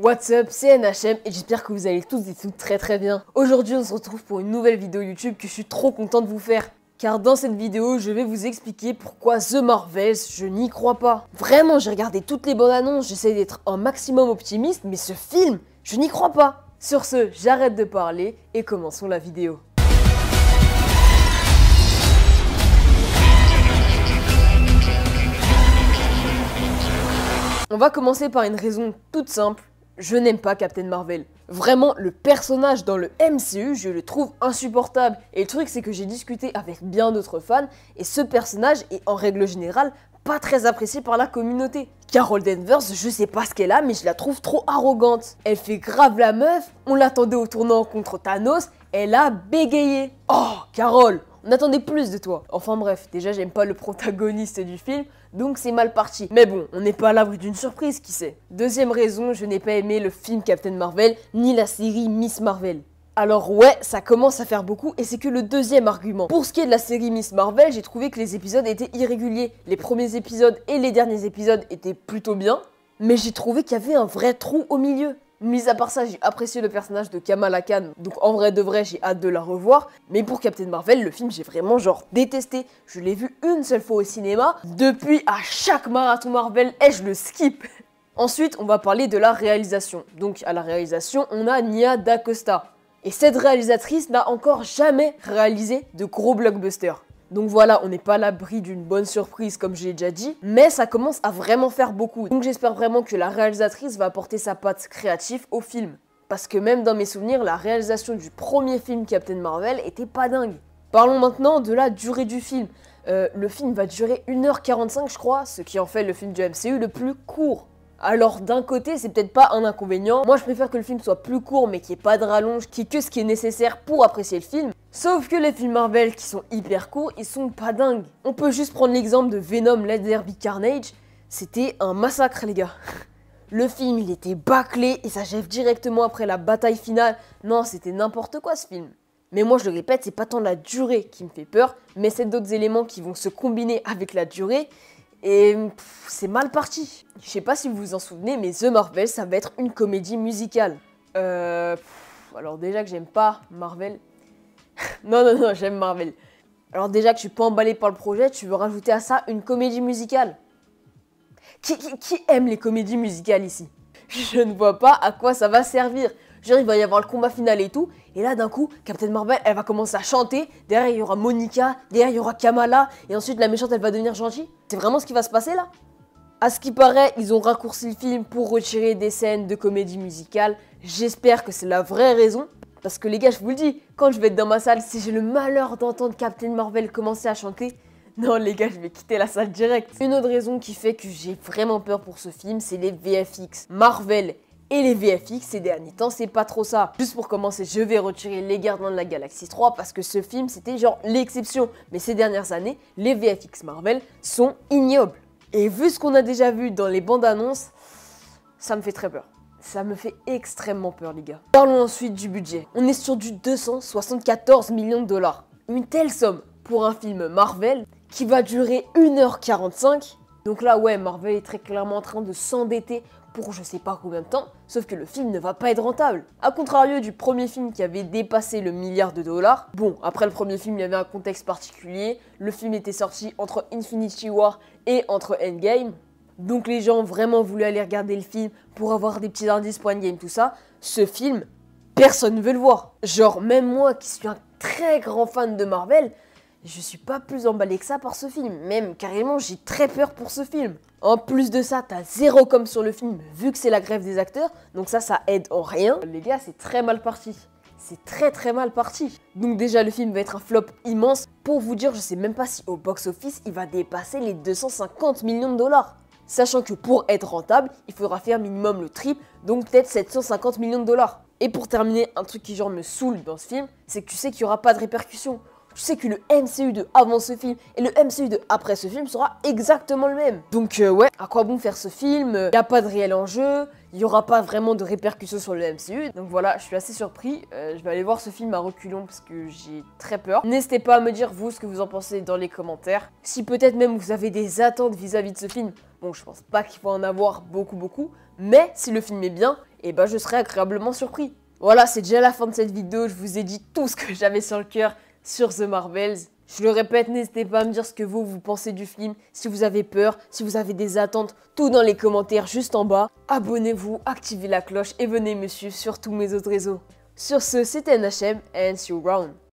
What's up, c'est NHM et j'espère que vous allez tous et toutes très bien. Aujourd'hui on se retrouve pour une nouvelle vidéo YouTube que je suis trop content de vous faire. Car dans cette vidéo, je vais vous expliquer pourquoi The Marvels, je n'y crois pas. Vraiment, j'ai regardé toutes les bandes annonces, j'essaie d'être un maximum optimiste, mais ce film, je n'y crois pas. Sur ce, j'arrête de parler et commençons la vidéo. On va commencer par une raison toute simple. Je n'aime pas Captain Marvel. Vraiment, le personnage dans le MCU, je le trouve insupportable. Et le truc, c'est que j'ai discuté avec bien d'autres fans, et ce personnage est en règle générale pas très apprécié par la communauté. Carol Danvers, je sais pas ce qu'elle a, mais je la trouve trop arrogante. Elle fait grave la meuf, on l'attendait au tournant contre Thanos, elle a bégayé. Oh, Carol, on attendait plus de toi. Enfin bref, déjà j'aime pas le protagoniste du film, donc c'est mal parti. Mais bon, on n'est pas à l'abri d'une surprise, qui sait. Deuxième raison, je n'ai pas aimé le film Captain Marvel, ni la série Miss Marvel. Alors ouais, ça commence à faire beaucoup et c'est que le deuxième argument. Pour ce qui est de la série Miss Marvel, j'ai trouvé que les épisodes étaient irréguliers. Les premiers épisodes et les derniers épisodes étaient plutôt bien, mais j'ai trouvé qu'il y avait un vrai trou au milieu. Mis à part ça, j'ai apprécié le personnage de Kamala Khan, donc en vrai de vrai, j'ai hâte de la revoir. Mais pour Captain Marvel, le film, j'ai vraiment genre détesté. Je l'ai vu une seule fois au cinéma. Depuis, à chaque marathon Marvel, je le skip. Ensuite, on va parler de la réalisation. Donc à la réalisation, on a Nia DaCosta. Et cette réalisatrice n'a encore jamais réalisé de gros blockbusters. Donc voilà, on n'est pas à l'abri d'une bonne surprise comme je l'ai déjà dit, mais ça commence à vraiment faire beaucoup. Donc j'espère vraiment que la réalisatrice va apporter sa patte créative au film. Parce que même dans mes souvenirs, la réalisation du premier film Captain Marvel était pas dingue. Parlons maintenant de la durée du film. Le film va durer 1h45 je crois, ce qui en fait le film du MCU le plus court. Alors d'un côté, c'est peut-être pas un inconvénient. Moi, je préfère que le film soit plus court, mais qu'il n'y ait pas de rallonge, qu'il y ait que ce qui est nécessaire pour apprécier le film. Sauf que les films Marvel qui sont hyper courts, ils sont pas dingues. On peut juste prendre l'exemple de Venom Let There Be Carnage. C'était un massacre, les gars. Le film, il était bâclé et s'achève directement après la bataille finale. Non, c'était n'importe quoi ce film. Mais moi, je le répète, c'est pas tant la durée qui me fait peur, mais c'est d'autres éléments qui vont se combiner avec la durée. Et c'est mal parti. Je sais pas si vous vous en souvenez, mais The Marvel, ça va être une comédie musicale. Alors déjà que j'aime pas Marvel. non, j'aime Marvel. Alors déjà que je suis pas emballé par le projet, tu veux rajouter à ça une comédie musicale. Qui aime les comédies musicales ici? Je ne vois pas à quoi ça va servir. Genre, il va y avoir le combat final et tout, et là d'un coup, Captain Marvel, elle va commencer à chanter, derrière il y aura Monica, derrière il y aura Kamala, et ensuite la méchante elle va devenir gentille. C'est vraiment ce qui va se passer là? À ce qui paraît, ils ont raccourci le film pour retirer des scènes de comédie musicale. J'espère que c'est la vraie raison, parce que les gars, je vous le dis, quand je vais être dans ma salle, si j'ai le malheur d'entendre Captain Marvel commencer à chanter, non les gars, je vais quitter la salle direct. Une autre raison qui fait que j'ai vraiment peur pour ce film, c'est les VFX. Marvel et les VFX ces derniers temps, c'est pas trop ça. Juste pour commencer, je vais retirer Les Gardiens de la Galaxie 3 parce que ce film, c'était genre l'exception. Mais ces dernières années, les VFX Marvel sont ignobles. Et vu ce qu'on a déjà vu dans les bandes annonces, ça me fait très peur. Ça me fait extrêmement peur, les gars. Parlons ensuite du budget. On est sur du 274 millions de dollars. Une telle somme pour un film Marvel qui va durer 1h45. Donc là, ouais, Marvel est très clairement en train de s'endetter pour je sais pas combien de temps, sauf que le film ne va pas être rentable. A contrario du premier film qui avait dépassé le milliard de dollars, bon, après le premier film, il y avait un contexte particulier, le film était sorti entre Infinity War et entre Endgame, donc les gens ont vraiment voulu aller regarder le film pour avoir des petits indices pour Endgame, tout ça. Ce film, personne ne veut le voir. Genre, même moi qui suis un très grand fan de Marvel, je suis pas plus emballé que ça par ce film. Même carrément, j'ai très peur pour ce film. En plus de ça, t'as zéro com sur le film, vu que c'est la grève des acteurs. Donc ça aide en rien. Les gars, c'est très mal parti. C'est très mal parti. Donc déjà, le film va être un flop immense. Pour vous dire, je sais même pas si au box-office, il va dépasser les 250 millions de dollars. Sachant que pour être rentable, il faudra faire minimum le triple, donc peut-être 750 millions de dollars. Et pour terminer, un truc qui genre me saoule dans ce film, c'est que tu sais qu'il n'y aura pas de répercussions. Tu sais que le MCU de avant ce film et le MCU de après ce film sera exactement le même. Donc ouais, à quoi bon faire ce film? Il n'y a pas de réel enjeu, il n'y aura pas vraiment de répercussions sur le MCU. Donc voilà, je suis assez surpris. Je vais aller voir ce film à reculons parce que j'ai très peur. N'hésitez pas à me dire vous ce que vous en pensez dans les commentaires. Si peut-être même vous avez des attentes vis-à-vis de ce film. Bon, je pense pas qu'il faut en avoir beaucoup. Mais si le film est bien et bah je serai agréablement surpris. Voilà, c'est déjà la fin de cette vidéo, je vous ai dit tout ce que j'avais sur le cœur sur The Marvels. Je le répète, n'hésitez pas à me dire ce que vous pensez du film, si vous avez peur, si vous avez des attentes, tout dans les commentaires juste en bas. Abonnez-vous, activez la cloche et venez me suivre sur tous mes autres réseaux. Sur ce, c'était NHM and see you around.